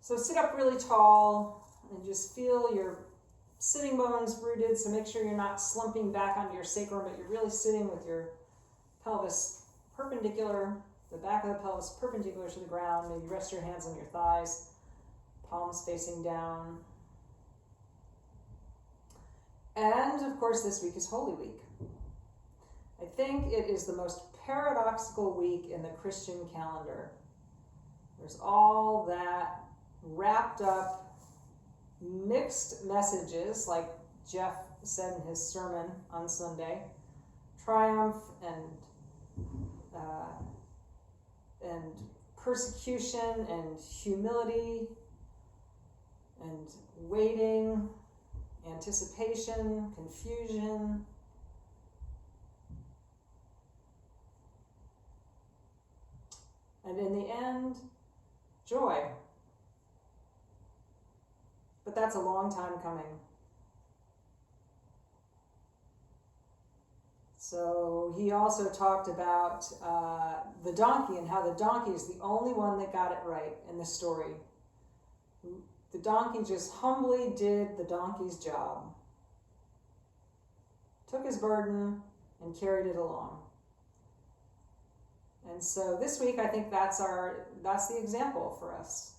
So sit up really tall and just feel your sitting bones rooted, so make sure you're not slumping back onto your sacrum, but you're really sitting with your pelvis perpendicular, the back of the pelvis perpendicular to the ground. Maybe rest your hands on your thighs, palms facing down. And of course, this week is Holy Week. I think it is the most paradoxical week in the Christian calendar. There's all that wrapped up mixed messages, like Jeff said in his sermon on Sunday, triumph and persecution and humility and waiting, anticipation, confusion. And in the end, joy. But that's a long time coming. So he also talked about the donkey and how the donkey is the only one that got it right in the story. The donkey just humbly did the donkey's job, took his burden and carried it along. And so this week, I think that's the example for us.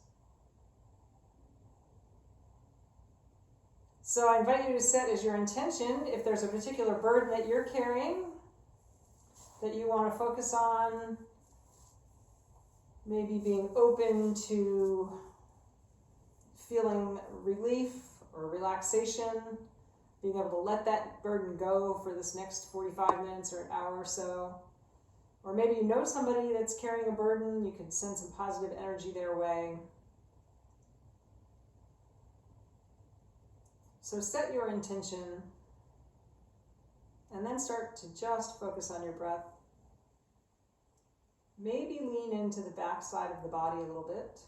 So I invite you to set as your intention, if there's a particular burden that you're carrying that you want to focus on, maybe being open to feeling relief or relaxation, being able to let that burden go for this next 45 minutes or an hour or so. Or maybe you know somebody that's carrying a burden, you can send some positive energy their way. So set your intention and then start to just focus on your breath. Maybe lean into the back side of the body a little bit.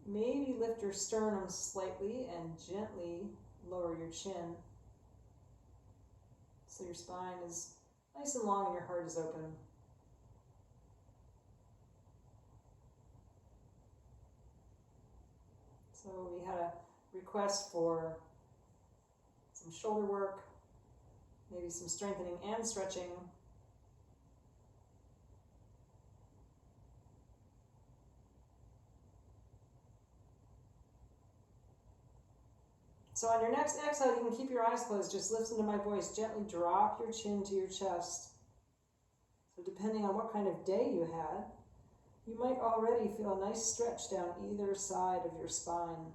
Maybe lift your sternum slightly and gently lower your chin, so your spine is nice and long and your heart is open. So we had a request for some shoulder work, maybe some strengthening and stretching. So on your next exhale, you can keep your eyes closed. Just listen to my voice. Gently drop your chin to your chest. So depending on what kind of day you had, you might already feel a nice stretch down either side of your spine.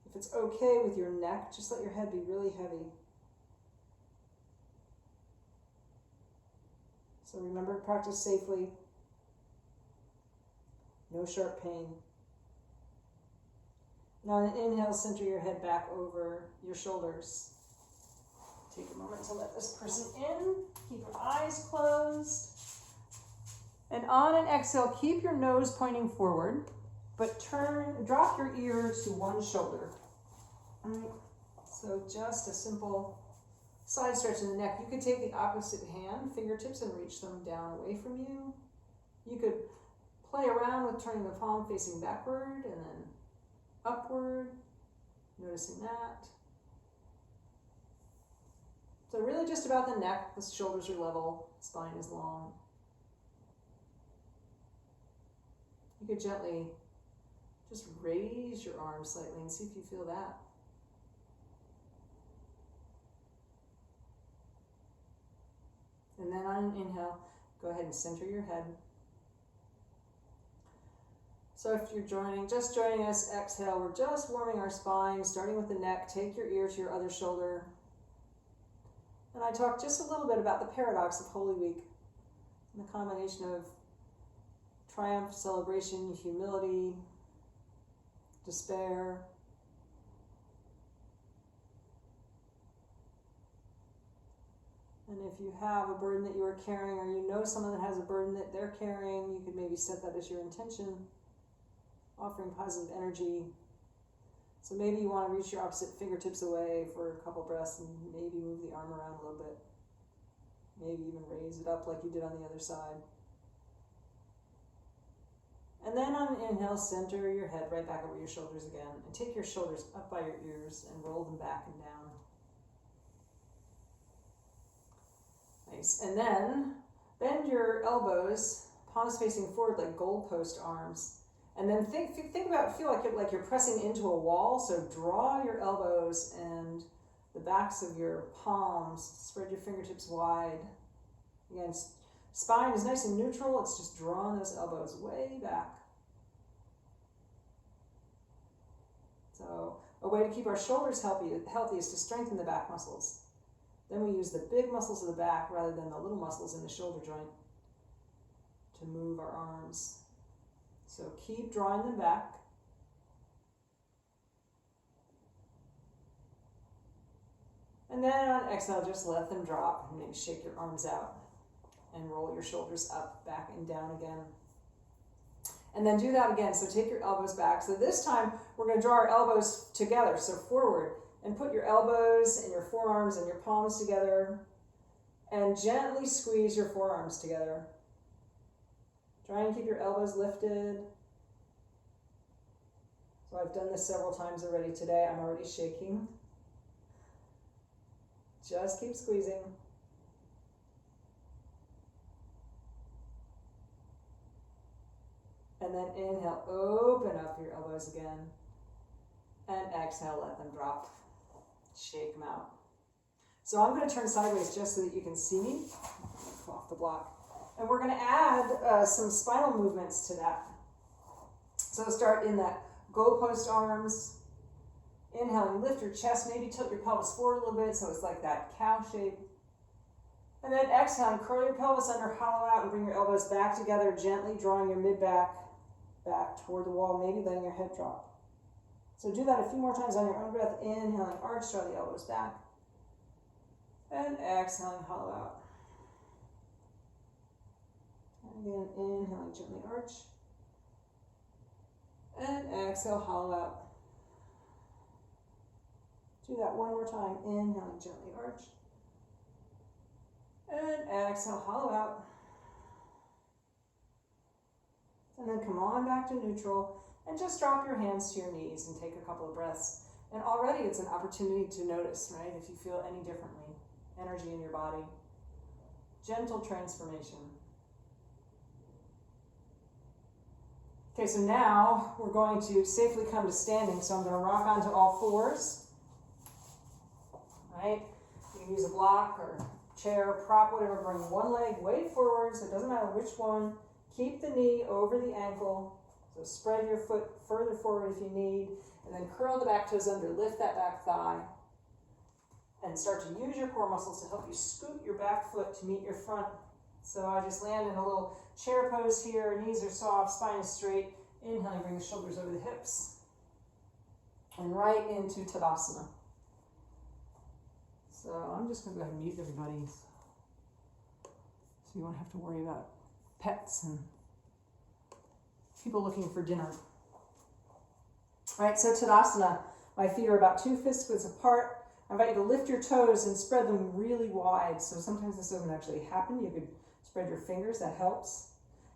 If it's okay with your neck, just let your head be really heavy. So remember to practice safely. No sharp pain. Now on an inhale, center your head back over your shoulders. Take a moment to let this person in. Keep your eyes closed. And on an exhale, keep your nose pointing forward, but drop your ear to one shoulder. All right. So just a simple side stretch in the neck. You could take the opposite hand, fingertips, and reach them down away from you. You could play around with turning the palm facing backward and then upward, noticing that. So really just about the neck, the shoulders are level, spine is long. You could gently just raise your arms slightly and see if you feel that. And then on an inhale, go ahead and center your head. So if you're just joining us, exhale, we're just warming our spine, starting with the neck. Take your ear to your other shoulder. And I talked just a little bit about the paradox of Holy Week and the combination of triumph, celebration, humility, despair. And if you have a burden that you are carrying, or you know someone that has a burden that they're carrying, you could maybe set that as your intention, offering positive energy. So maybe you want to reach your opposite fingertips away for a couple breaths and maybe move the arm around a little bit. Maybe even raise it up like you did on the other side. And then on an inhale, center your head right back over your shoulders again. And take your shoulders up by your ears and roll them back and down. Nice. And then bend your elbows, palms facing forward like goalpost arms. And then feel like you're pressing into a wall. So draw your elbows and the backs of your palms. Spread your fingertips wide. Again, spine is nice and neutral. It's just drawing those elbows way back. So a way to keep our shoulders healthy is to strengthen the back muscles. Then we use the big muscles of the back rather than the little muscles in the shoulder joint to move our arms. So keep drawing them back. And then on exhale, just let them drop and maybe shake your arms out and roll your shoulders up, back, and down again. And then do that again. So take your elbows back. So this time we're going to draw our elbows together, so forward, and put your elbows and your forearms and your palms together and gently squeeze your forearms together. Try and keep your elbows lifted. So I've done this several times already today. I'm already shaking. Just keep squeezing. And then inhale, open up your elbows again. And exhale, let them drop. Shake them out. So I'm going to turn sideways just so that you can see me. Come off the block. And we're going to add some spinal movements to that. So start in that goalpost arms. Inhaling, lift your chest, maybe tilt your pelvis forward a little bit so it's like that cow shape. And then exhaling, curl your pelvis under, hollow out, and bring your elbows back together, gently drawing your mid-back back toward the wall, maybe letting your head drop. So do that a few more times on your own breath. Inhaling, arch, draw the elbows back. And exhaling, hollow out. And again, inhaling, gently arch. And exhale, hollow out. Do that one more time. Inhaling, gently arch. And exhale, hollow out. And then come on back to neutral and just drop your hands to your knees and take a couple of breaths. And already it's an opportunity to notice, right? If you feel any differently, energy in your body. Gentle transformation. Okay, so now we're going to safely come to standing. So I'm going to rock onto all fours. Right? You can use a block or chair, prop, whatever. Bring one leg way forward, so it doesn't matter which one. Keep the knee over the ankle. So spread your foot further forward if you need. And then curl the back toes under. Lift that back thigh. And start to use your core muscles to help you scoot your back foot to meet your front. So I just land in a little chair pose here. Knees are soft, spine is straight. Inhaling, bring the shoulders over the hips. And right into Tadasana. So I'm just going to go ahead and mute everybody so you won't have to worry about pets and people looking for dinner. All right, so Tadasana. My feet are about 2 fist widths apart. I invite you to lift your toes and spread them really wide. So sometimes this doesn't actually happen. You could spread your fingers, that helps.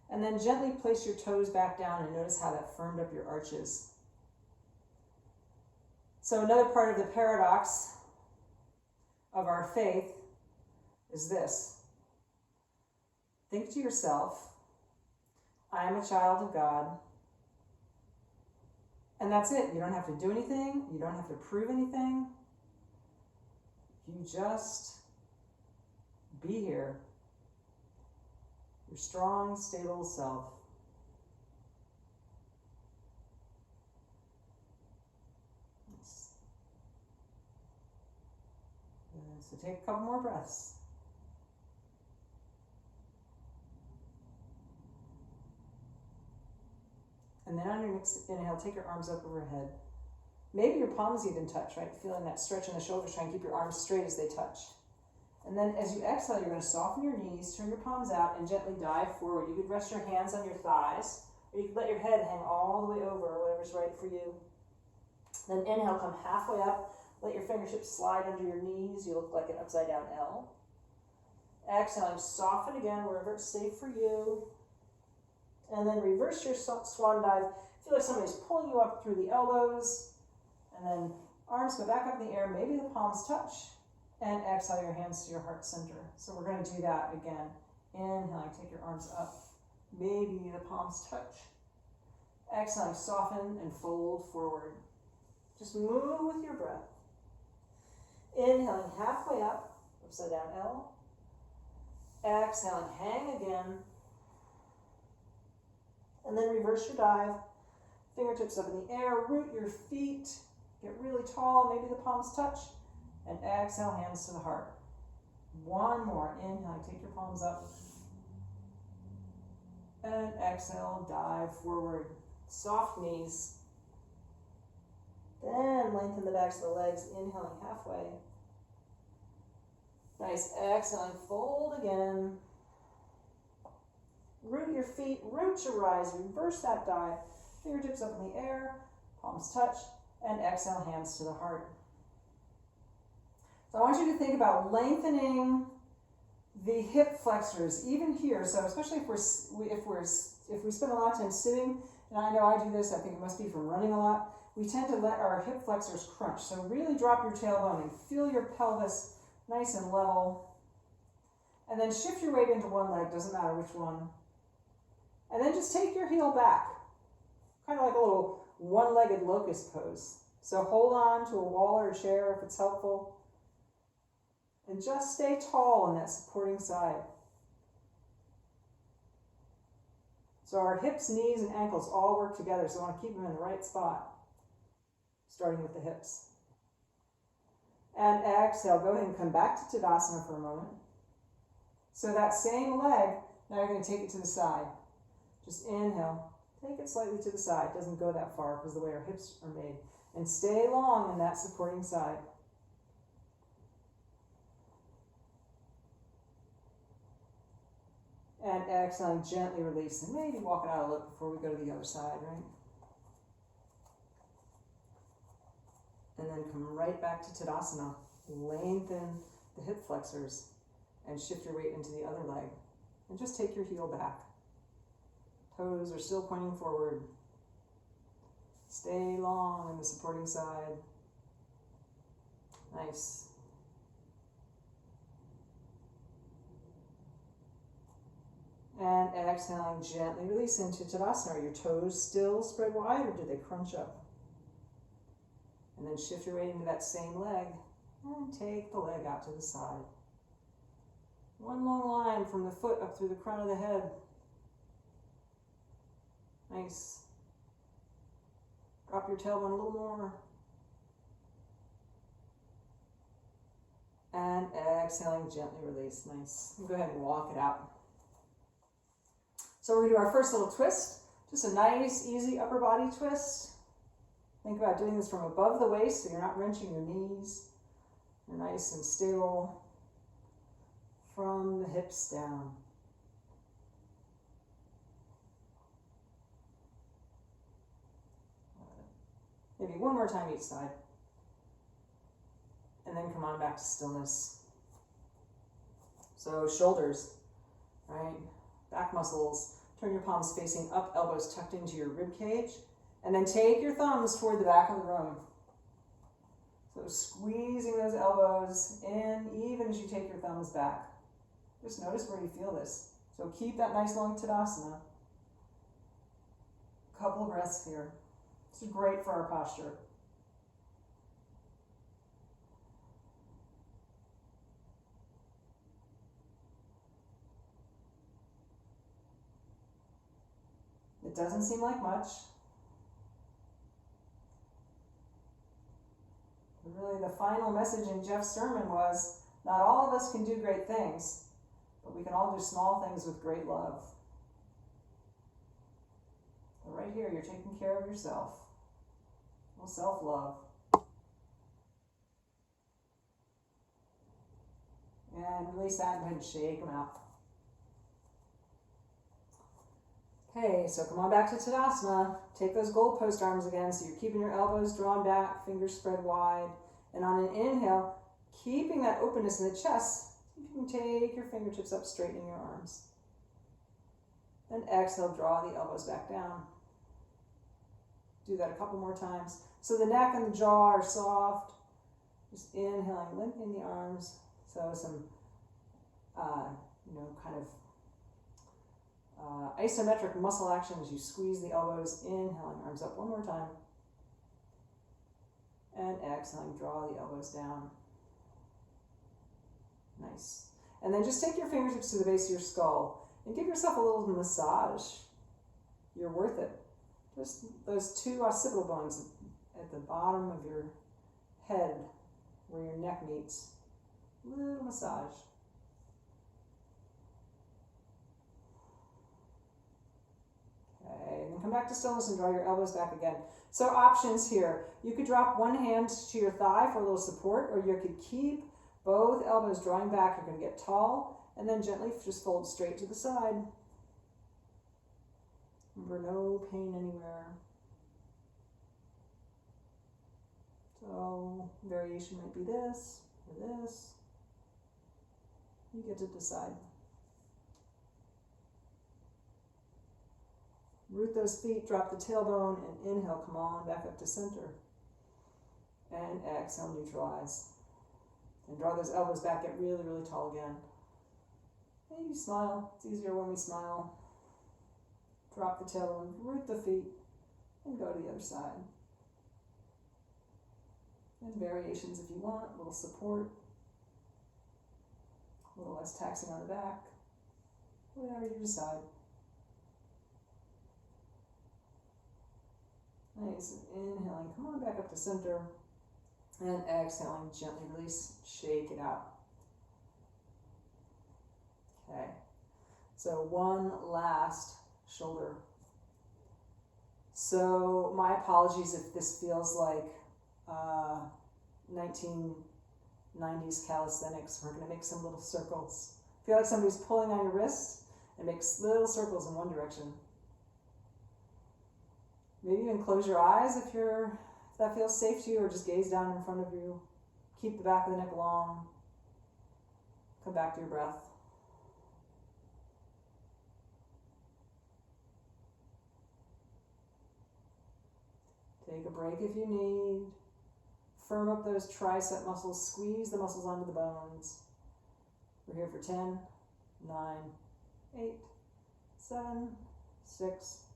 And then gently place your toes back down and notice how that firmed up your arches. So another part of the paradox of our faith is this. Think to yourself, I am a child of God. And that's it. You don't have to do anything. You don't have to prove anything. You just be here. Your strong, stable self. Yes. So take a couple more breaths. And then on your next inhale, take your arms up overhead. Maybe your palms even touch, right? Feeling that stretch in the shoulders, try and keep your arms straight as they touch. And then as you exhale, you're going to soften your knees, turn your palms out, and gently dive forward. You could rest your hands on your thighs, or you could let your head hang all the way over, whatever's right for you. Then inhale, come halfway up. Let your fingertips slide under your knees. You look like an upside down L. Exhaling, soften again wherever it's safe for you. And then reverse your swan dive. Feel like somebody's pulling you up through the elbows. And then arms go back up in the air. Maybe the palms touch. And exhale your hands to your heart center. So we're going to do that again. Inhaling, take your arms up. Maybe the palms touch. Exhaling, soften and fold forward. Just move with your breath. Inhaling, halfway up, upside down L. Exhaling, hang again. And then reverse your dive. Fingertips up in the air, root your feet. Get really tall, maybe the palms touch. And exhale, hands to the heart. One more. Inhale, take your palms up. And exhale, dive forward. Soft knees. Then lengthen the backs of the legs, inhaling halfway. Nice, exhaling, fold again. Root your feet, root to rise, reverse that dive. Fingertips up in the air, palms touch, and exhale, hands to the heart. So I want you to think about lengthening the hip flexors, even here. So especially if we spend a lot of time sitting, and I know I do this, I think it must be from running a lot, we tend to let our hip flexors crunch. So really drop your tailbone and feel your pelvis nice and level. And then shift your weight into one leg, doesn't matter which one. And then just take your heel back, kind of like a little one-legged locust pose. So hold on to a wall or a chair if it's helpful. And just stay tall on that supporting side. So our hips, knees, and ankles all work together, so I want to keep them in the right spot, starting with the hips. And exhale, go ahead and come back to Tadasana for a moment. So that same leg, now you're going to take it to the side. Just inhale, take it slightly to the side. It doesn't go that far because of the way our hips are made. And stay long in that supporting side. And exhaling, gently release. And maybe walk it out a little before we go to the other side, right? And then come right back to Tadasana. Lengthen the hip flexors and shift your weight into the other leg. And just take your heel back. Toes are still pointing forward. Stay long in the supporting side. Nice. And exhaling, gently release into Tadasana. Are your toes still spread wide or do they crunch up? And then shift your weight into that same leg and take the leg out to the side. One long line from the foot up through the crown of the head. Nice. Drop your tailbone a little more. And exhaling, gently release. Nice. Go ahead and walk it out. So we're going to do our first little twist. Just a nice, easy upper body twist. Think about doing this from above the waist so you're not wrenching your knees. You're nice and stable from the hips down. Maybe one more time each side. And then come on back to stillness. So shoulders, right? Back muscles. Turn your palms facing up, elbows tucked into your rib cage. And then take your thumbs toward the back of the room. So squeezing those elbows in even as you take your thumbs back. Just notice where you feel this. So keep that nice long Tadasana. Couple of breaths here. This is great for our posture. It doesn't seem like much. But really the final message in Jeff's sermon was, not all of us can do great things, but we can all do small things with great love. So right here, you're taking care of yourself. Well, self-love. And release that and go ahead and shake them out. Okay, so come on back to Tadasana. Take those goalpost arms again, so you're keeping your elbows drawn back, fingers spread wide. And on an inhale, keeping that openness in the chest, You can take your fingertips up, straightening your arms. And exhale, draw the elbows back down. Do that a couple more times. So the neck and the jaw are soft. Just inhaling, lengthening the arms. So some, kind of isometric muscle action as you squeeze the elbows, inhaling, arms up one more time. And exhaling, draw the elbows down. Nice. And then just take your fingertips to the base of your skull and give yourself a little massage. You're worth it. Just those two occipital bones at the bottom of your head where your neck meets. Little massage. Okay, and then come back to stillness and draw your elbows back again. So options here. You could drop one hand to your thigh for a little support, or you could keep both elbows drawing back. You're going to get tall, and then gently just fold straight to the side. Remember, no pain anywhere. So variation might be this or this. You get to decide. Root those feet, drop the tailbone, and inhale, come on back up to center. And exhale, neutralize. And draw those elbows back, get really, really tall again. Maybe smile. It's easier when we smile. Drop the tailbone, root the feet, and go to the other side. And variations if you want, a little support, a little less taxing on the back, whatever you decide. Nice, and inhaling, come on back up to center, and exhaling, gently release, shake it out. Okay, so one last shoulder. So my apologies if this feels like 1990s calisthenics. We're going to make some little circles. Feel like somebody's pulling on your wrist and makes little circles in one direction. Maybe even close your eyes if that feels safe to you, or just gaze down in front of you. Keep the back of the neck long. Come back to your breath. Take a break if you need. Firm up those tricep muscles. Squeeze the muscles onto the bones. We're here for 10, 9, 8, 7, 6,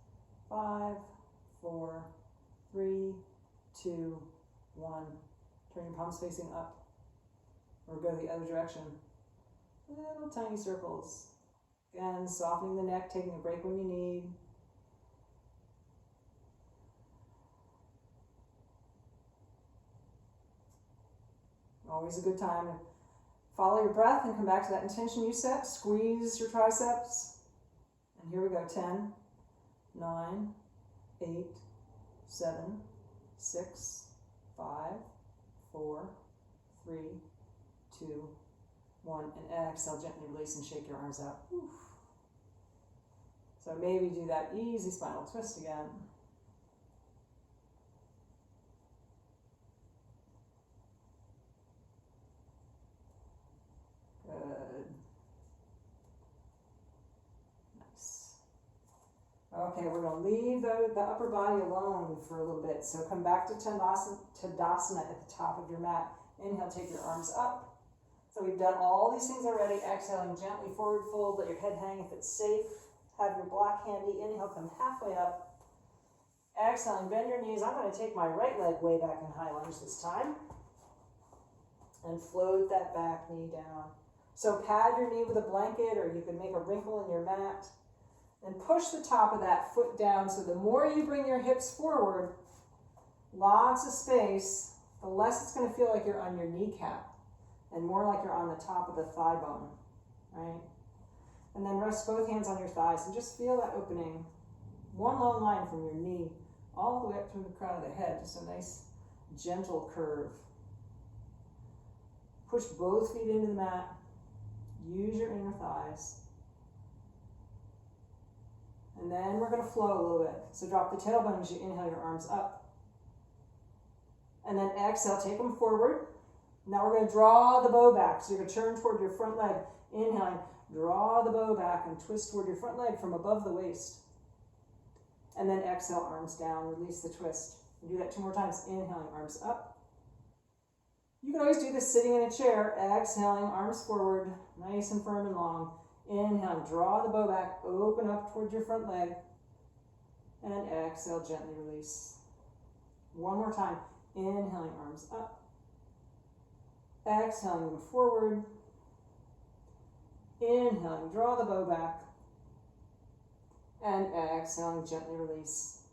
5, 4, 3, 2, 1. Turn your palms facing up. Or go the other direction. Little tiny circles. Again, softening the neck, taking a break when you need. Always a good time to follow your breath and come back to that intention you set. Squeeze your triceps. And here we go. 10, 9, 8, 7, 6, 5, 4, 3, 2, 1. And exhale, gently release and shake your arms out. Oof. So maybe do that easy spinal twist again. Good. Nice. Okay, we're going to leave the upper body alone for a little bit. So come back to Tadasana at the top of your mat. Inhale, take your arms up. So we've done all these things already. Exhaling, gently forward fold. Let your head hang if it's safe. Have your block handy. Inhale, come halfway up. Exhaling, bend your knees. I'm going to take my right leg way back in high lunge this time. And float that back knee down. So pad your knee with a blanket, or you can make a wrinkle in your mat. And push the top of that foot down. So the more you bring your hips forward, lots of space, the less it's going to feel like you're on your kneecap. And more like you're on the top of the thigh bone, right? And then rest both hands on your thighs and just feel that opening. One long line from your knee all the way up through the crown of the head. Just a nice, gentle curve. Push both feet into the mat. Use your inner thighs. And then we're going to flow a little bit. So drop the tailbone as you inhale your arms up. And then exhale, take them forward. Now we're going to draw the bow back. So you're going to turn toward your front leg. Inhaling, draw the bow back and twist toward your front leg from above the waist. And then exhale, arms down, release the twist. And do that 2 more times. Inhaling, arms up. You can always do this sitting in a chair. Exhaling, arms forward, nice and firm and long. Inhaling, draw the bow back, open up towards your front leg. And exhale, gently release. 1 more time. Inhaling, arms up. Exhaling, move forward. Inhaling, draw the bow back. And exhaling, gently release.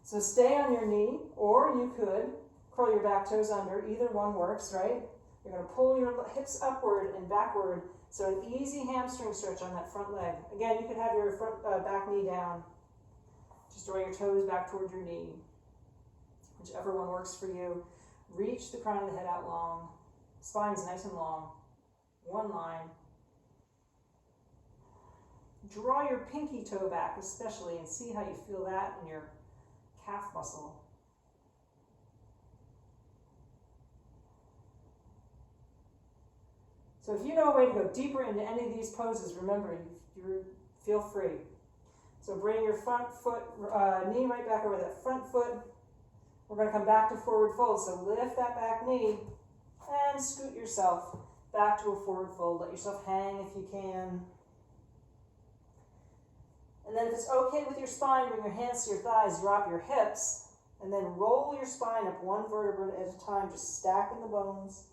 So stay on your knee, or you could curl your back toes under. Either one works, right? You're going to pull your hips upward and backward. So an easy hamstring stretch on that front leg. Again, you could have your front back knee down. Just draw your toes back toward your knee. Whichever one works for you. Reach the crown of the head out long. Spine's nice and long. 1 line. Draw your pinky toe back especially and see how you feel that in your calf muscle. So if you know a way to go deeper into any of these poses, remember, you feel free. So bring your front foot, knee right back over that front foot. We're going to come back to forward fold. So lift that back knee and scoot yourself back to a forward fold. Let yourself hang if you can. And then if it's okay with your spine, bring your hands to your thighs, drop your hips, and then roll your spine up 1 vertebra at a time, just stacking the bones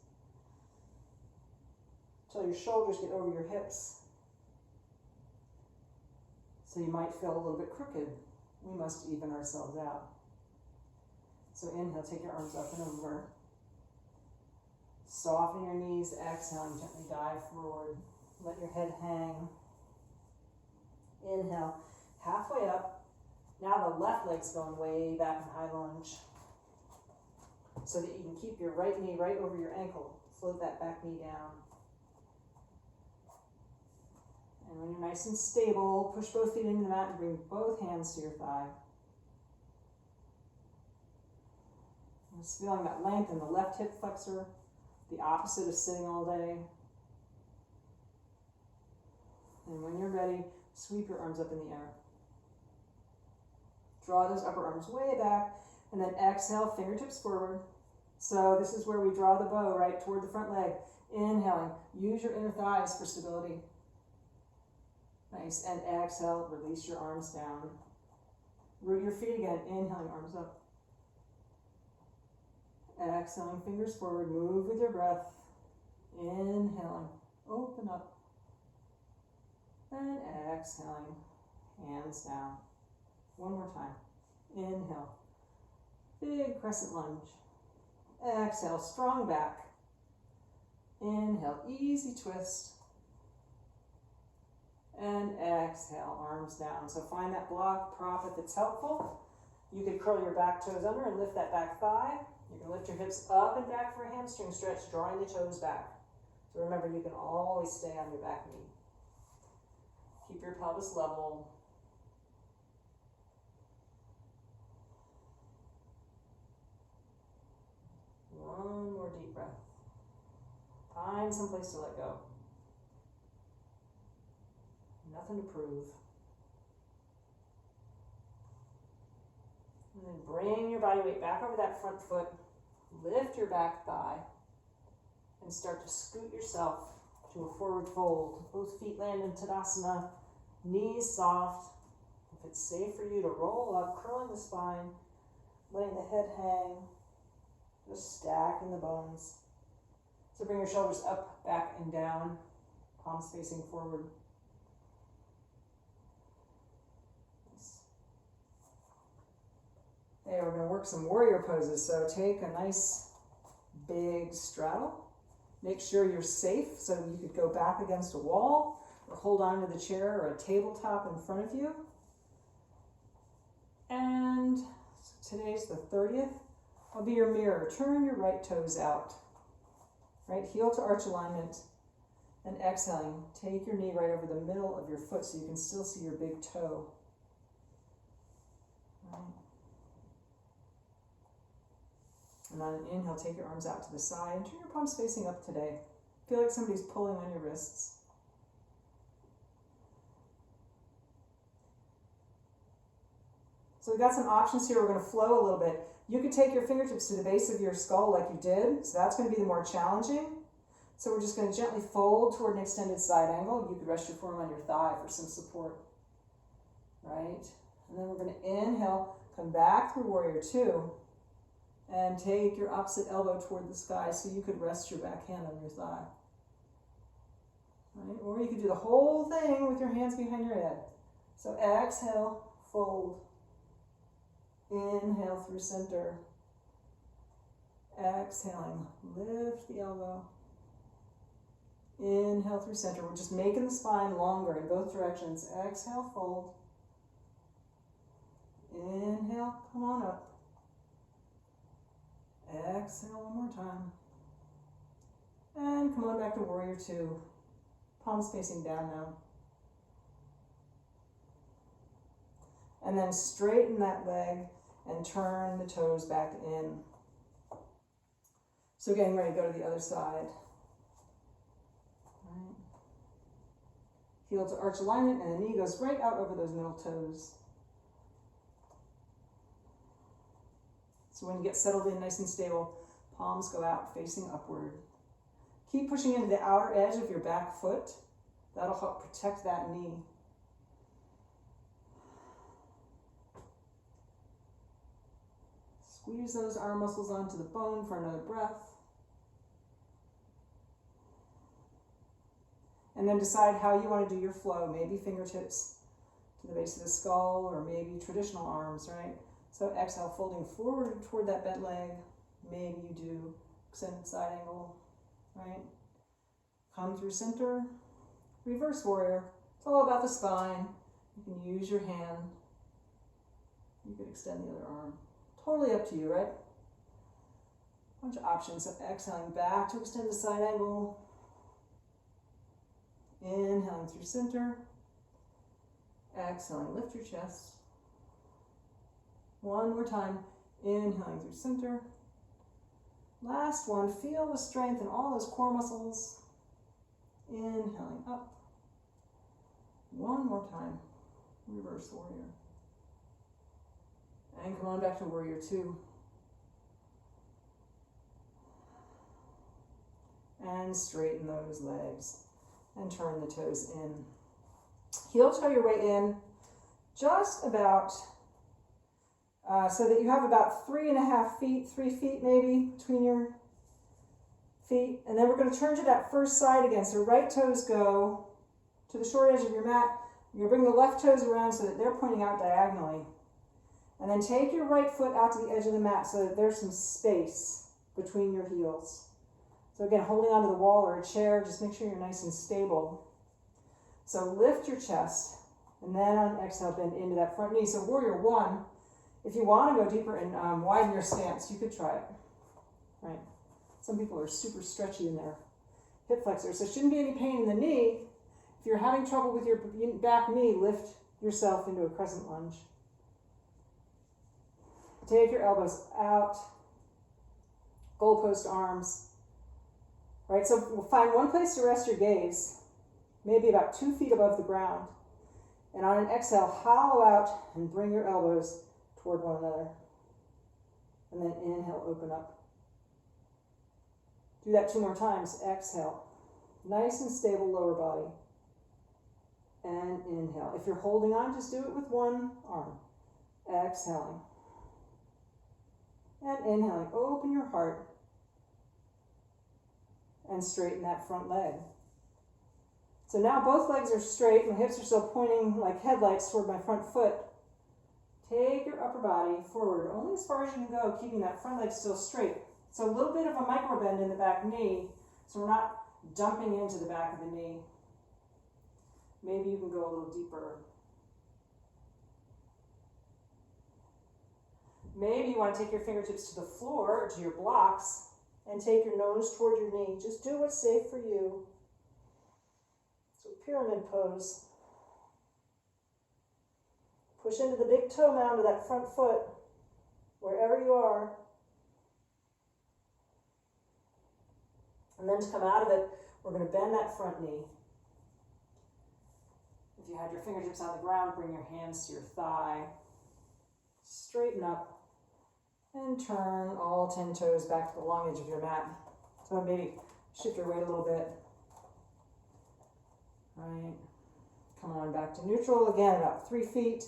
until your shoulders get over your hips. So you might feel a little bit crooked. We must even ourselves out. So inhale, take your arms up and over. Soften your knees, exhaling, gently dive forward. Let your head hang. Inhale, halfway up. Now the left leg's going way back in high lunge so that you can keep your right knee right over your ankle. Float that back knee down. And when you're nice and stable, push both feet into the mat and bring both hands to your thigh. Just feeling that length in the left hip flexor, the opposite of sitting all day. And when you're ready, sweep your arms up in the air. Draw those upper arms way back, and then exhale, fingertips forward. So this is where we draw the bow right toward the front leg. Inhaling, use your inner thighs for stability. Nice, and exhale, release your arms down. Root your feet again, inhaling, arms up. Exhaling, fingers forward, move with your breath. Inhaling, open up. And exhaling, hands down. 1 more time. Inhale, big crescent lunge. Exhale, strong back. Inhale, easy twist. And exhale, arms down. So find that block prop if it's helpful. You could curl your back toes under and lift that back thigh. You can lift your hips up and back for a hamstring stretch, drawing the toes back. So remember, you can always stay on your back knee. Keep your pelvis level. One more deep breath. Find some place to let go. Nothing to prove. And then bring your body weight back over that front foot. Lift your back thigh. And start to scoot yourself to a forward fold. Both feet land in Tadasana. Knees soft. If it's safe for you to roll up, curling the spine, letting the head hang, just stacking the bones. So bring your shoulders up, back, and down, palms facing forward. Okay, we're going to work some warrior poses. So take a nice big straddle. Make sure you're safe, so you could go back against a wall or hold on to the chair or a tabletop in front of you. And so today's the 30th. I'll be your mirror. Turn your right toes out. Right heel to arch alignment. And exhaling, take your knee right over the middle of your foot so you can still see your big toe. Right. And on an inhale, take your arms out to the side and turn your palms facing up today. Feel like somebody's pulling on your wrists. So we've got some options here. We're going to flow a little bit. You could take your fingertips to the base of your skull like you did. So that's going to be the more challenging. So we're just going to gently fold toward an extended side angle. You could rest your forearm on your thigh for some support. Right? And then we're going to inhale, come back through Warrior Two, and take your opposite elbow toward the sky so you could rest your back hand on your thigh. Right? Or you could do the whole thing with your hands behind your head. So exhale, fold. Inhale through center. Exhaling, lift the elbow. Inhale through center. We're just making the spine longer in both directions. Exhale, fold. Inhale, come on up. Exhale one more time. And come on back to Warrior Two. Palms facing down now. And then straighten that leg and turn the toes back in. So getting ready to go to the other side. Right. Heel to arch alignment, and the knee goes right out over those middle toes. So when you get settled in nice and stable, palms go out facing upward. Keep pushing into the outer edge of your back foot. That'll help protect that knee. Squeeze those arm muscles onto the bone for another breath. And then decide how you want to do your flow. Maybe fingertips to the base of the skull, or maybe traditional arms, right? So exhale, folding forward toward that bent leg. Maybe you do extended side angle, right? Come through center, reverse warrior. It's all about the spine. You can use your hand. You could extend the other arm. Totally up to you, right? Bunch of options. So exhaling back to extend the side angle. Inhaling through center. Exhaling, lift your chest. One more time. Inhaling through center. Last one. Feel the strength in all those core muscles. Inhaling up. One more time. Reverse warrior. And come on back to Warrior Two. And straighten those legs. And turn the toes in. Heel toe your way in just about so that you have about 3.5 feet, 3 feet maybe between your feet. And then we're going to turn to that first side again. So right toes go to the short edge of your mat. You're going to bring the left toes around so that they're pointing out diagonally. And then take your right foot out to the edge of the mat so that there's some space between your heels. So again, holding onto the wall or a chair, just make sure you're nice and stable. So lift your chest, and then on exhale, bend into that front knee. So Warrior One, if you want to go deeper and widen your stance, you could try it, right? Some people are super stretchy in their hip flexors, so there shouldn't be any pain in the knee. If you're having trouble with your back knee, lift yourself into a crescent lunge. Take your elbows out, goalpost arms, right? So we'll find one place to rest your gaze, maybe about 2 feet above the ground. And on an exhale, hollow out and bring your elbows toward one another. And then inhale, open up. Do that 2 more times. Exhale. Nice and stable lower body. And inhale. If you're holding on, just do it with one arm. Exhaling. And inhaling. Open your heart. And straighten that front leg. So now both legs are straight. My hips are still pointing like headlights toward my front foot. Take your upper body forward, only as far as you can go, keeping that front leg still straight. So a little bit of a micro bend in the back knee, so we're not dumping into the back of the knee. Maybe you can go a little deeper. Maybe you want to take your fingertips to the floor, or to your blocks, and take your nose toward your knee. Just do what's safe for you. So pyramid pose. Push into the big toe mound of that front foot, wherever you are. And then to come out of it, we're going to bend that front knee. If you had your fingertips on the ground, bring your hands to your thigh. Straighten up and turn all 10 toes back to the long edge of your mat. So maybe shift your weight a little bit. Right. Come on back to neutral. Again, about 3 feet.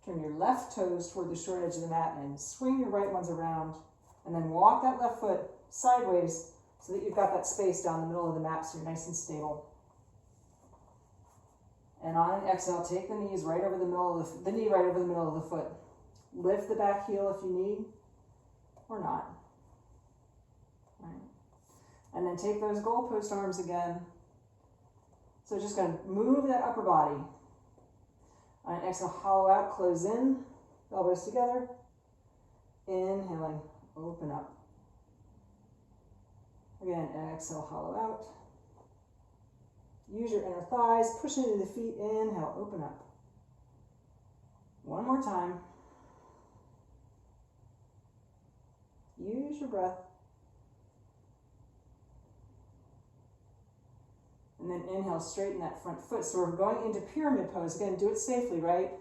Turn your left toes toward the short edge of the mat and swing your right ones around. And then walk that left foot sideways so that you've got that space down the middle of the mat so you're nice and stable. And on an exhale, take the knees right over the middle of the knee right over the middle of the foot. Lift the back heel if you need, or not. Right. And then take those goalpost arms again. So just going to move that upper body. On an exhale, hollow out, close in, elbows together. Inhaling, open up. Again, exhale, hollow out. Use your inner thighs, push into the feet, inhale, open up. One more time. Use your breath. And then inhale, straighten that front foot. So we're going into pyramid pose. Again, do it safely, right?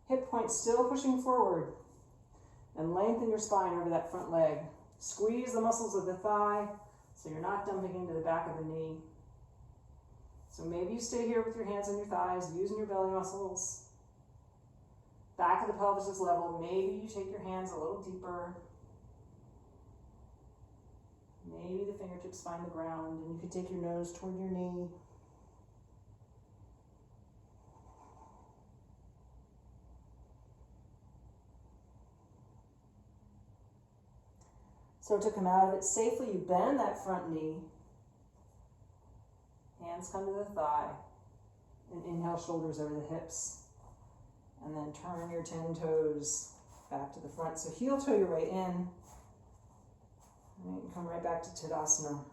Hip point still pushing forward. And lengthen your spine over that front leg. Squeeze the muscles of the thigh so you're not dumping into the back of the knee. So maybe you stay here with your hands on your thighs, using your belly muscles. Back of the pelvis is level. Maybe you take your hands a little deeper. Maybe the fingertips find the ground, and you can take your nose toward your knee. So to come out of it safely, you bend that front knee. Hands come to the thigh. And inhale, shoulders over the hips. And then turn your 10 toes back to the front. So heel toe your way in. And come right back to Tadasana.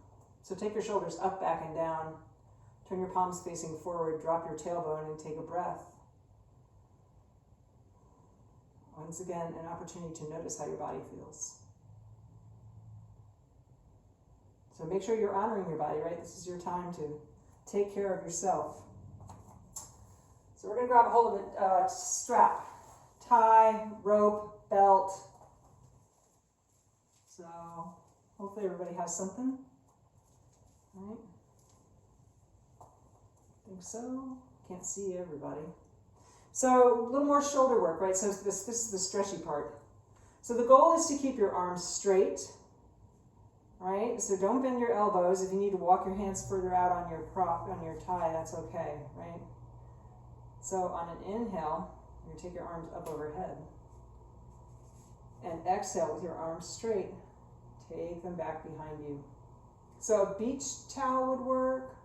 So take your shoulders up, back, and down. Turn your palms facing forward. Drop your tailbone and take a breath. Once again, an opportunity to notice how your body feels. So make sure you're honoring your body, right? This is your time to take care of yourself. So we're going to grab a hold of a strap, tie, rope, belt. So hopefully everybody has something. All right. Think so. Can't see everybody. So a little more shoulder work, right? So this is the stretchy part. So the goal is to keep your arms straight. Right? So don't bend your elbows. If you need to walk your hands further out on your prop, on your tie, that's okay, right? So on an inhale, you're going to take your arms up overhead. And exhale with your arms straight. Take them back behind you. So a beach towel would work,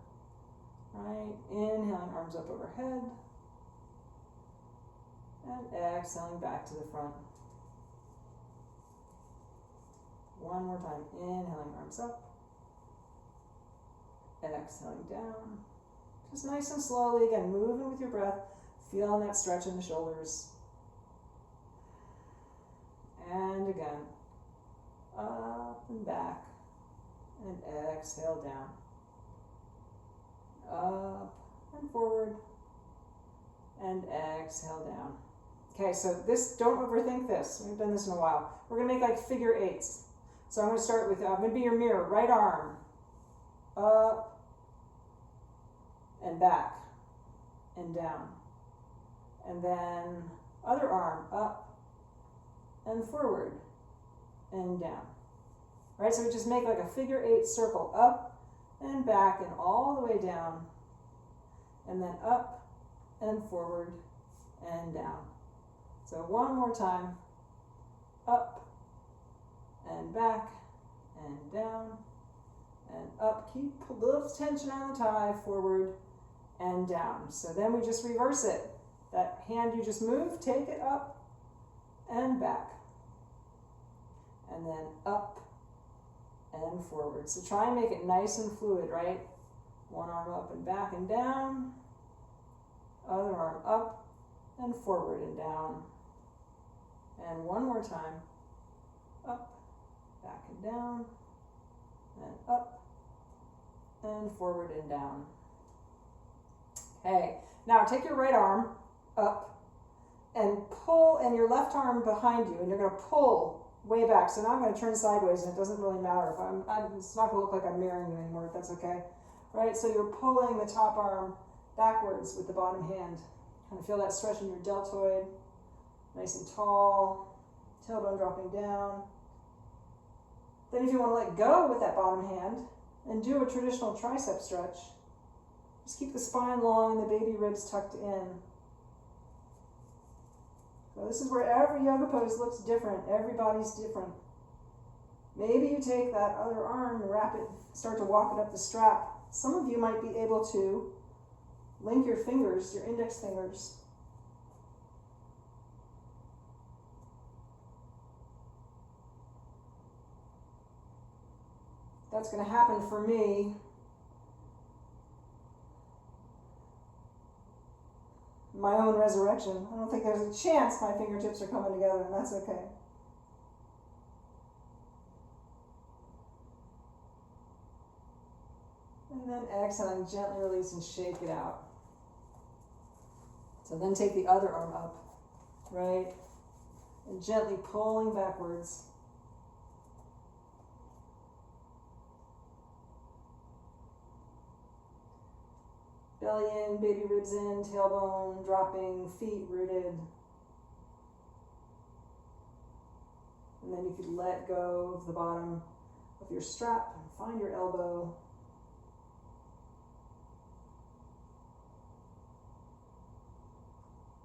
right? Inhaling, arms up overhead. And exhaling back to the front. One more time, inhaling, arms up, exhaling down. Just nice and slowly, again, moving with your breath, feeling that stretch in the shoulders. And again, up and back, and exhale down. Up and forward, and exhale down. Okay, so this, don't overthink this. We've done this in a while. We're gonna make like figure eights. So I'm going to start with, I'm going to be your mirror, right arm, up, and back, and down. And then other arm, up, and forward, and down. Right, so we just make like a figure eight circle, up, and back, and all the way down. And then up, and forward, and down. So one more time, up, and back, and down, and up. Keep a little tension on the tie, forward, and down. So then we just reverse it. That hand you just moved, take it up, and back. And then up, and forward. So try and make it nice and fluid, right? One arm up and back and down. Other arm up, and forward and down. And one more time, up, back and down, and up, and forward and down. Okay, now take your right arm up and pull, and your left arm behind you, and you're going to pull way back. So now I'm going to turn sideways, and it doesn't really matter if it's not going to look like I'm mirroring you anymore, if that's okay. Right, so you're pulling the top arm backwards with the bottom hand. Kind of feel that stretch in your deltoid, nice and tall, tailbone dropping down. Then if you want to let go with that bottom hand and do a traditional tricep stretch, just keep the spine long and the baby ribs tucked in. So this is where every yoga pose looks different. Everybody's different. Maybe you take that other arm and wrap it, start to walk it up the strap. Some of you might be able to link your fingers, your index fingers. That's going to happen for me. My own resurrection. I don't think there's a chance my fingertips are coming together, and that's okay. And then exhale and gently release and shake it out. So then take the other arm up, right? And gently pulling backwards. Belly in, baby ribs in, tailbone dropping, feet rooted. And then you could let go of the bottom of your strap and find your elbow.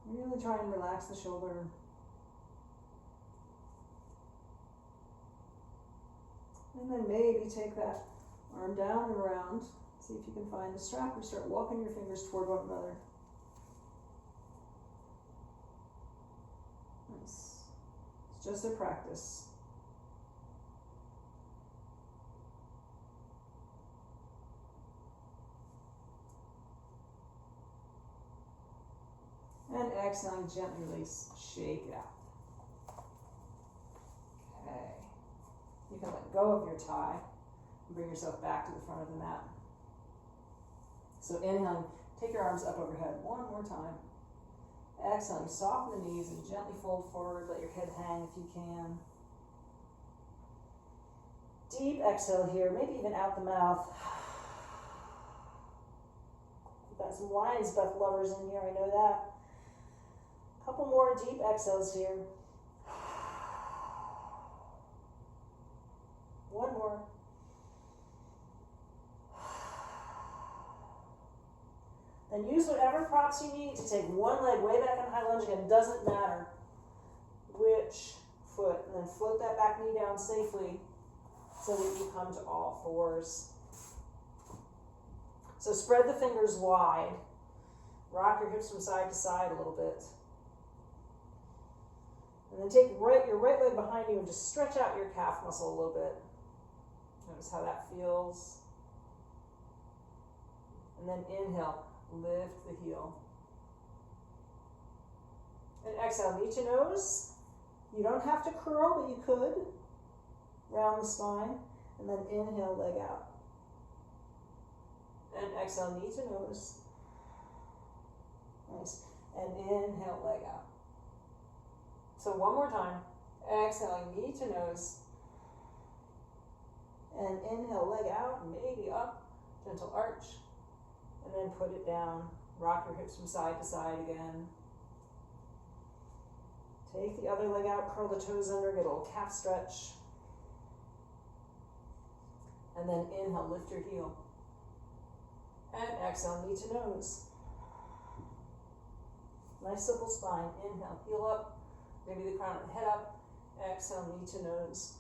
Really try and relax the shoulder. And then maybe take that arm down and around. See if you can find the strap or start walking your fingers toward one another. Nice. It's just a practice. And exhaling, gently release, shake it out. Okay. You can let go of your tie and bring yourself back to the front of the mat. So inhaling, take your arms up overhead one more time. Exhaling, soften the knees and gently fold forward. Let your head hang if you can. Deep exhale here, maybe even out the mouth. We've got some lion's breath lovers in here, I know that. Couple more deep exhales here. One more. Then use whatever props you need to take one leg way back in high lunge again. Doesn't matter which foot. And then float that back knee down safely so that you come to all fours. So spread the fingers wide. Rock your hips from side to side a little bit. And then take your right leg behind you and just stretch out your calf muscle a little bit. Notice how that feels. And then inhale, lift the heel. And exhale, knee to nose. You don't have to curl, but you could. Round the spine. And then inhale, leg out. And exhale, knee to nose. Nice. And inhale, leg out. So one more time. Exhaling, knee to nose. And inhale, leg out, maybe up. Gentle arch. And then put it down. Rock your hips from side to side again. Take the other leg out, curl the toes under, get a little calf stretch. And then inhale, lift your heel. And exhale, knee to nose. Nice simple spine. Inhale, heel up. Maybe the crown of the head up. Exhale, knee to nose.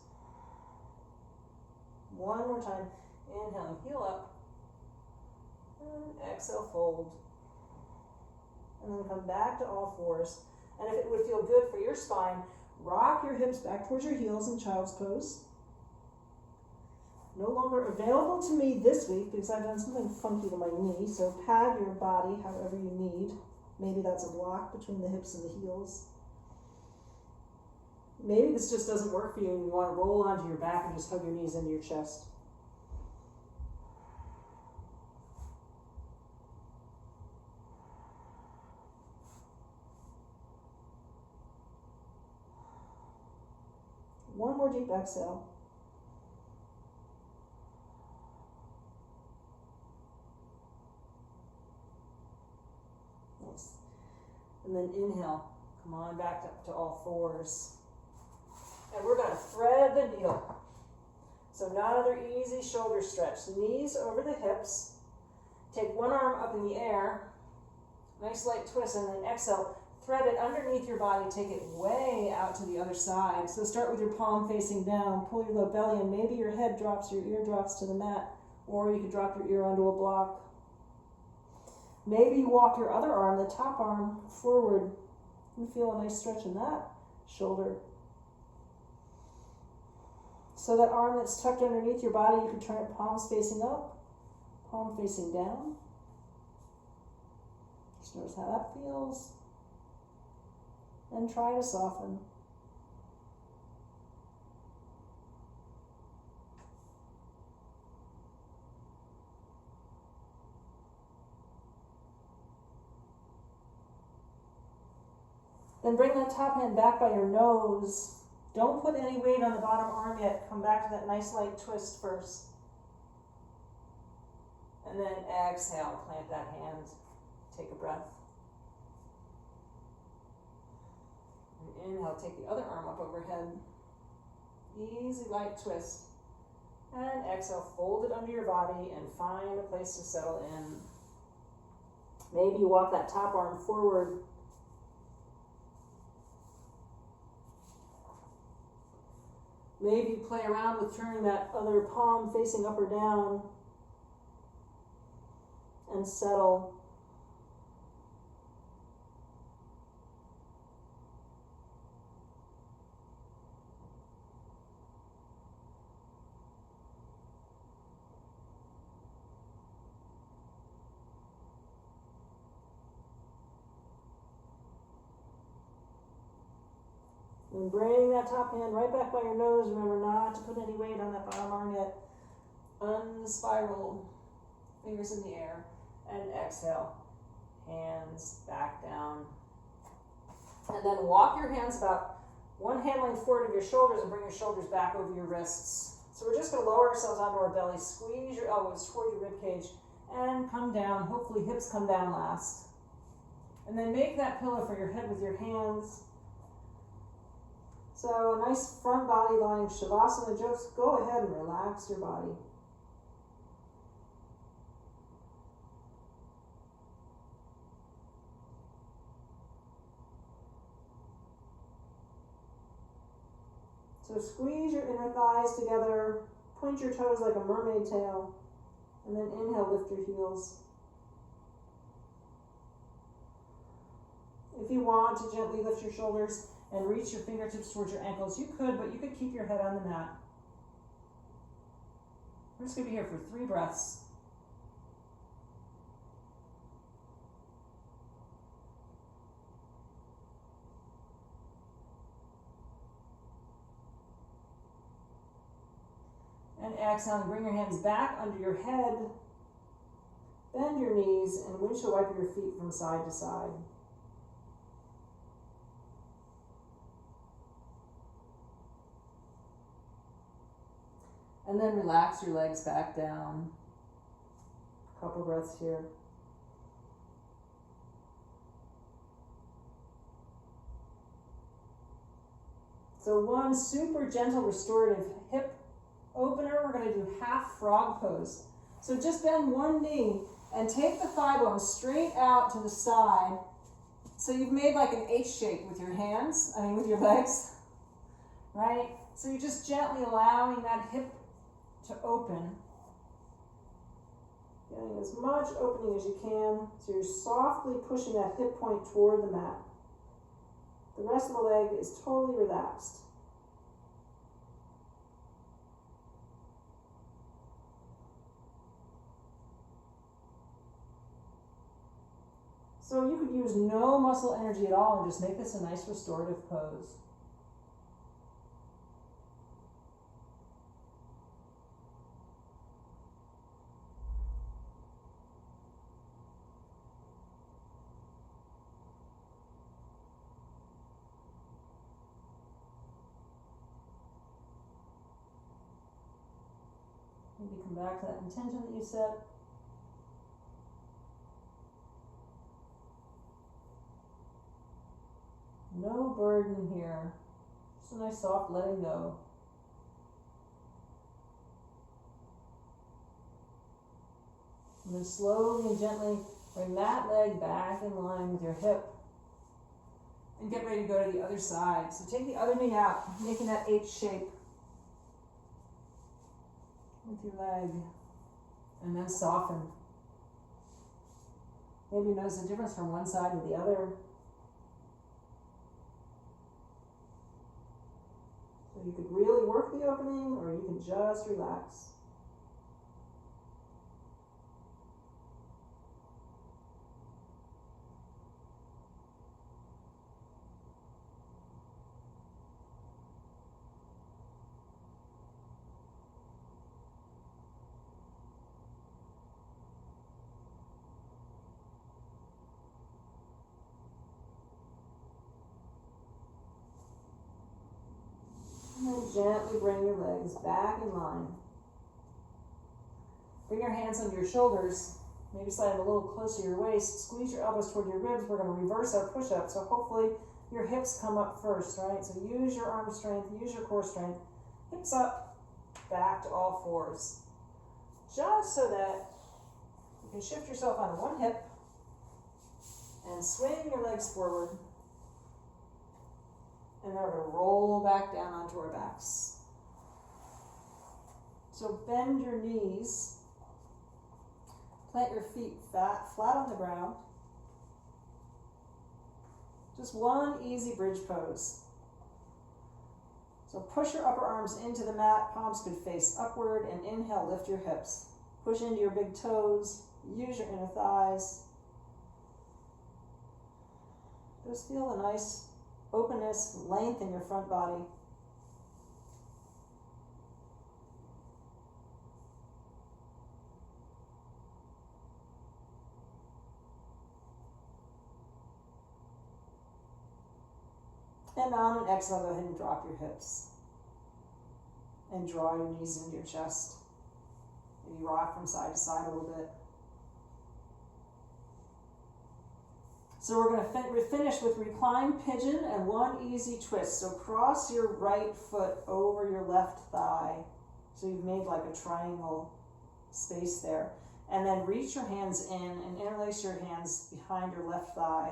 One more time. Inhale, heel up. And exhale, fold. And then come back to all fours. And if it would feel good for your spine, rock your hips back towards your heels in child's pose. No longer available to me this week because I've done something funky to my knee, so pad your body however you need. Maybe that's a block between the hips and the heels. Maybe this just doesn't work for you and you want to roll onto your back and just hug your knees into your chest. One more deep exhale. Nice. And then inhale. Come on back up to all fours. And we're going to thread the needle. So another easy shoulder stretch. Knees over the hips. Take one arm up in the air. Nice light twist, and then exhale. Thread it underneath your body. Take it way out to the other side. So start with your palm facing down. Pull your low belly in. Maybe your head drops, your ear drops to the mat. Or you could drop your ear onto a block. Maybe you walk your other arm, the top arm, forward. You feel a nice stretch in that shoulder. So that arm that's tucked underneath your body, you can turn it palms facing up, palm facing down. Just notice how that feels. And try to soften. Then bring that top hand back by your nose. Don't put any weight on the bottom arm yet. Come back to that nice light twist first. And then exhale, plant that hand. Take a breath. And inhale, take the other arm up overhead. Easy light twist. And exhale, fold it under your body and find a place to settle in. Maybe you walk that top arm forward. Maybe you play around with turning that other palm facing up or down and settle. And bring that top hand right back by your nose. Remember not to put any weight on that bottom arm yet. Unspiral. Fingers in the air. And exhale. Hands back down. And then walk your hands about one hand length forward of your shoulders and bring your shoulders back over your wrists. So we're just going to lower ourselves onto our belly. Squeeze your elbows toward your rib cage. And come down. Hopefully hips come down last. And then make that pillow for your head with your hands. So a nice front body lying Shavasana. Just go ahead and relax your body. So squeeze your inner thighs together, point your toes like a mermaid tail, and then inhale, lift your heels. If you want to gently lift your shoulders and reach your fingertips towards your ankles, you could, but you could keep your head on the mat. We're just going to be here for 3 breaths. And exhale, and bring your hands back under your head. Bend your knees and windshield wiper your feet from side to side. And then relax your legs back down. A couple breaths here. So one super gentle restorative hip opener. We're going to do half frog pose. So just bend one knee and take the thigh bone straight out to the side. So you've made like an H shape with your hands, with your legs, right? So you're just gently allowing that hip to open. Getting as much opening as you can. So you're softly pushing that hip point toward the mat. The rest of the leg is totally relaxed. So you could use no muscle energy at all and just make this a nice restorative pose. come back to that intention that you set. No burden here. Just a nice soft letting go. And then slowly and gently bring that leg back in line with your hip. And get ready to go to the other side. So take the other knee out, making that H shape with your leg. And then soften. Maybe notice the difference from one side to the other. So you could really work the opening, or you can just relax. And then gently bring your legs back in line. Bring your hands under your shoulders. Maybe slide them a little closer to your waist. Squeeze your elbows toward your ribs. We're going to reverse our push-up. So hopefully your hips come up first, right? So use your arm strength, use your core strength. Hips up, back to all fours. Just so that you can shift yourself onto one hip and swing your legs forward. And then we're going to roll back down onto our backs. So bend your knees. Plant your feet flat on the ground. Just one easy bridge pose. So push your upper arms into the mat. Palms could face upward, and inhale, lift your hips. Push into your big toes. Use your inner thighs. Just feel the nice openness, length in your front body. And on an exhale, go ahead and drop your hips. And draw your knees into your chest. Maybe rock from side to side a little bit. So we're going to finish with reclined pigeon and one easy twist. So cross your right foot over your left thigh. So you've made like a triangle space there. And then reach your hands in and interlace your hands behind your left thigh.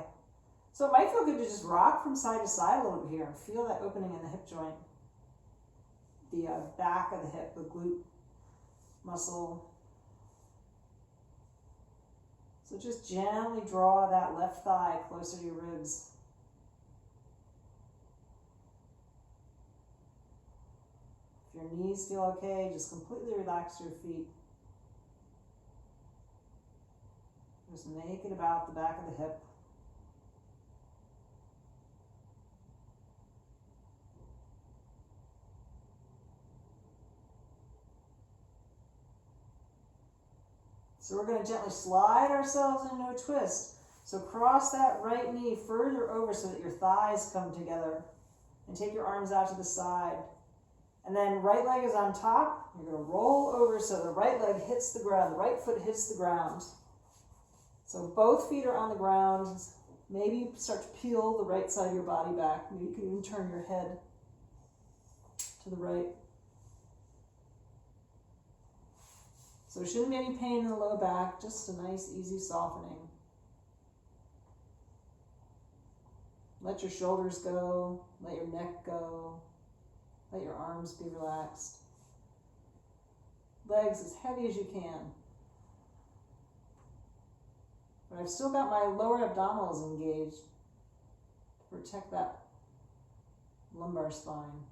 So it might feel good to just rock from side to side a little bit here and feel that opening in the hip joint. The back of the hip, the glute muscle. So just gently draw that left thigh closer to your ribs. If your knees feel okay, just completely relax your feet. Just make it about the back of the hip. So we're going to gently slide ourselves into a twist. So cross that right knee further over so that your thighs come together. And take your arms out to the side. And then right leg is on top. You're going to roll over so the right leg hits the ground. The right foot hits the ground. So both feet are on the ground. Maybe start to peel the right side of your body back. Maybe you can even turn your head to the right. So there shouldn't be any pain in the low back, just a nice, easy softening. Let your shoulders go, let your neck go, let your arms be relaxed. Legs as heavy as you can. But I've still got my lower abdominals engaged to protect that lumbar spine.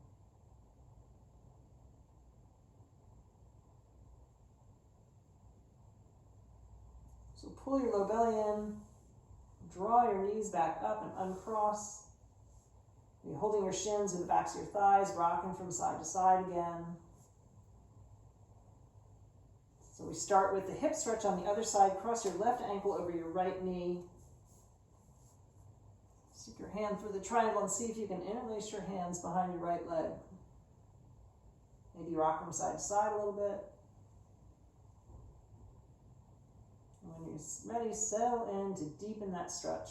So pull your low belly in, draw your knees back up and uncross. You're holding your shins in the backs of your thighs, rocking from side to side again. So we start with the hip stretch on the other side. Cross your left ankle over your right knee. Stick your hand through the triangle and see if you can interlace your hands behind your right leg. Maybe rock from side to side a little bit. When you're ready, settle in to deepen that stretch.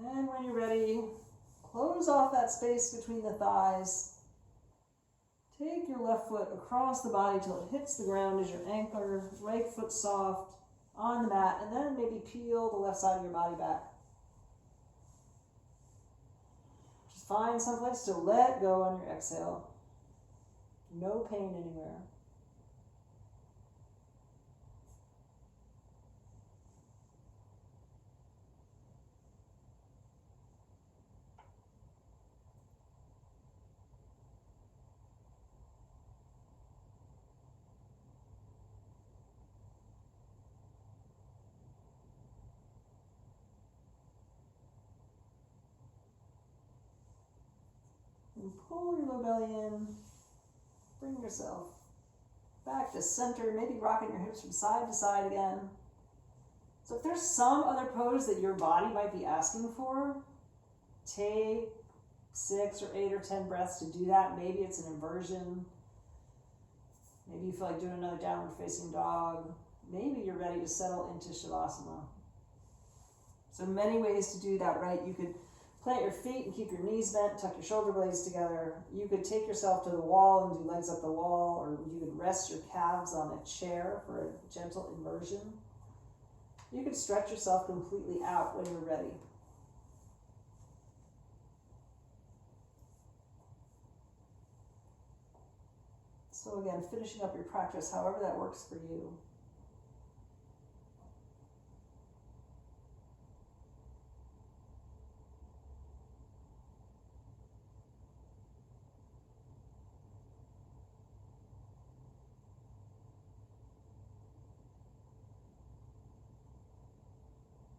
And when you're ready, close off that space between the thighs. Take your left foot across the body till it hits the ground as your anchor, right foot soft on the mat, and then maybe peel the left side of your body back. Just find someplace to let go on your exhale. No pain anywhere. And pull your low belly in. Bring yourself back to center, maybe rocking your hips from side to side again. So if there's some other pose that your body might be asking for, take 6 or 8 or 10 breaths to do that. Maybe it's an inversion. Maybe you feel like doing another downward facing dog. Maybe you're ready to settle into Shavasana. So many ways to do that, right? You could plant your feet and keep your knees bent, tuck your shoulder blades together. You could take yourself to the wall and do legs up the wall, or you could rest your calves on a chair for a gentle inversion. You could stretch yourself completely out when you're ready. So again, finishing up your practice, however that works for you.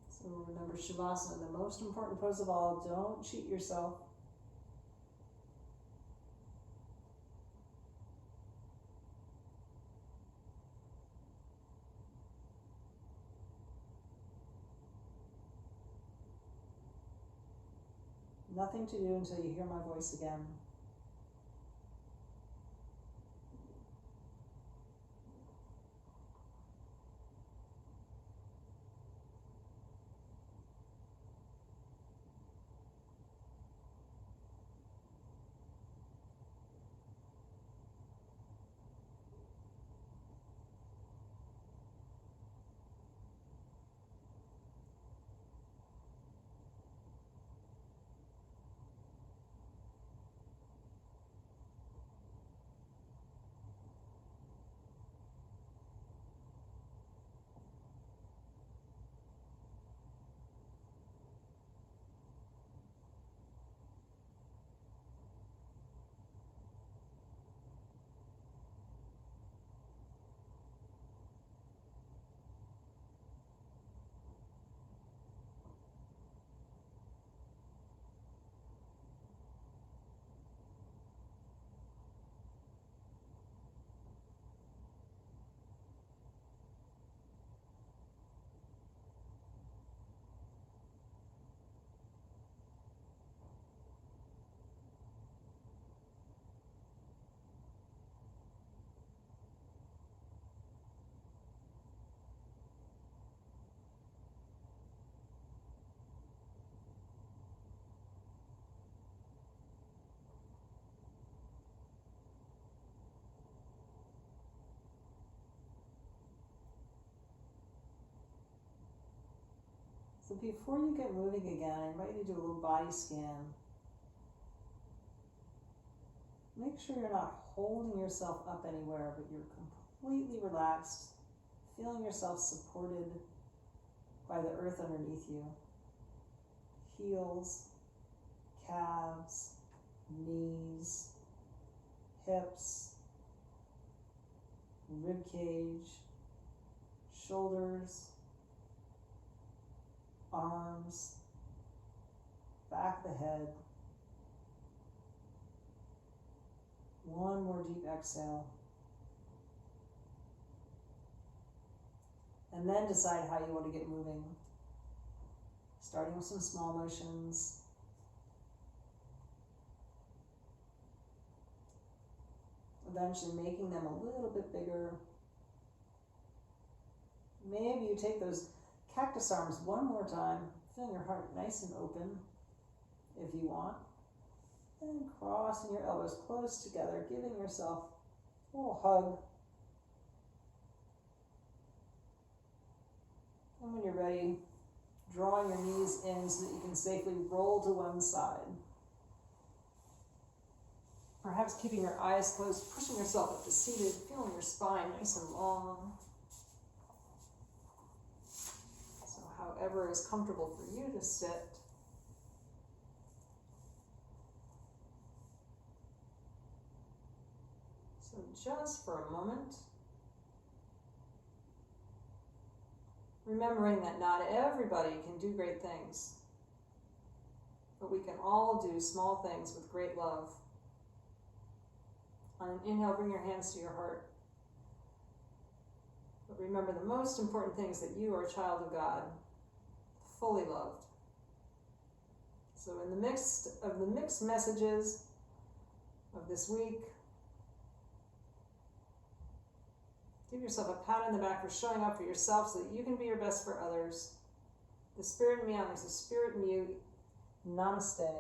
So remember Shavasana, the most important pose of all. Don't cheat yourself. Nothing to do until you hear my voice again. So before you get moving again, I invite you to do a little body scan. Make sure you're not holding yourself up anywhere, but you're completely relaxed, feeling yourself supported by the earth underneath you. Heels, calves, knees, hips, rib cage, shoulders, arms, back of the head. One more deep exhale. And then decide how you want to get moving. Starting with some small motions. Eventually making them a little bit bigger. Maybe you take those cactus arms one more time, feeling your heart nice and open if you want. And crossing your elbows close together, giving yourself a little hug. And when you're ready, drawing your knees in so that you can safely roll to one side. Perhaps keeping your eyes closed, pushing yourself up to seated, feeling your spine nice and long. So however is comfortable for you to sit. So just for a moment, remembering that not everybody can do great things, but we can all do small things with great love. On an inhale, bring your hands to your heart. But remember, the most important thing is that you are a child of God, fully loved. So in the midst of the mixed messages of this week, give yourself a pat on the back for showing up for yourself so that you can be your best for others. The spirit in me honors the spirit in you. Namaste.